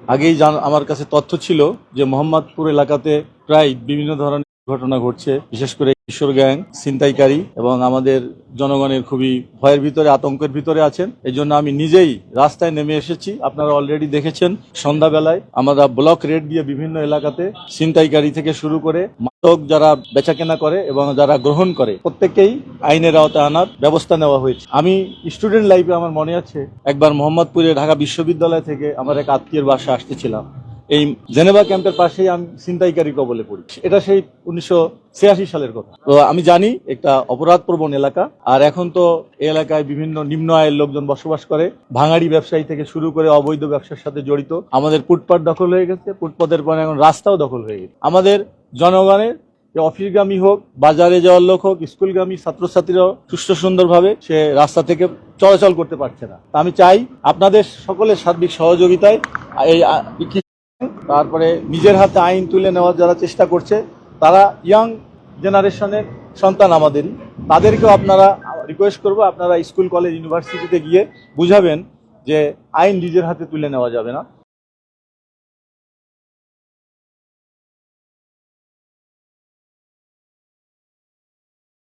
আগেই আমার কাছে তথ্য ছিল যে মোহাম্মদপুর এলাকাতে প্রায় বিভিন্ন ধরনের ঘটনা ঘটছে, বিশেষ করে কিশোর গ্যাং, ছিনতাইকারী, এবং আমাদের জনগণের খুবই ভয়ের ভিতরে, আতঙ্কের ভিতরে আছেন। এই জন্য আমি নিজেই রাস্তায় নেমে এসেছি। আপনারা অলরেডি দেখেছেন সন্ধ্যাবেলায় আমরা ব্লক রেড দিয়ে বিভিন্ন এলাকাতে ছিনতাইকারী থেকে শুরু করে মাদক যারা বেচাকেনা করে এবং যারা গ্রহণ করে প্রত্যেককেই আইনের আওতায় আনার ব্যবস্থা নেওয়া হয়েছে। আমি স্টুডেন্ট লাইফে আমার মনে আছে একবার মোহাম্মদপুরে ঢাকা বিশ্ববিদ্যালয় থেকে আমার এক আত্মীয়ের বাসায় আসতেছিলাম। এই জেনেভা ক্যাম্পের পাশেই আমি ছিনতাইকারী কবলে পড়ি। এটা সেই 1986 সালের কথা। তো আমি জানি একটা অপরাধ প্রবণ এলাকা, আর এখন তো এই এলাকায় বিভিন্ন নিম্ন আয়ের লোকজন বসবাস করে। ভাঙাড়ি ব্যবসায়ী থেকে শুরু করে অবৈধ ব্যবসার সাথে জড়িত। আমাদের ফুটপাত দখল হয়ে গেছে, ফুটপাতের পরে এখন রাস্তাও দখল হয়ে গেছে। আমাদের জনগণের অফিসগামী হোক, বাজারে যাওয়ার লোক হোক, স্কুলগামী ছাত্রছাত্রীরাও সুষ্ঠু সুন্দরভাবে সে রাস্তা থেকে চলাচল করতে পারছে না। আমি চাই আপনাদের সকলের সার্বিক সহযোগিতায় এই তারপরে নিজের হাতে আইন তুলে নেওয়ার যারা চেষ্টা করছে তারা ইয়াং জেনারেশনের সন্তান আমাদেরই, তাদেরকেও আপনারা রিকোয়েস্ট করবো আপনারা স্কুল কলেজ ইউনিভার্সিটিতে গিয়ে বুঝাবেন যে আইন নিজের হাতে তুলে নেওয়া যাবে না।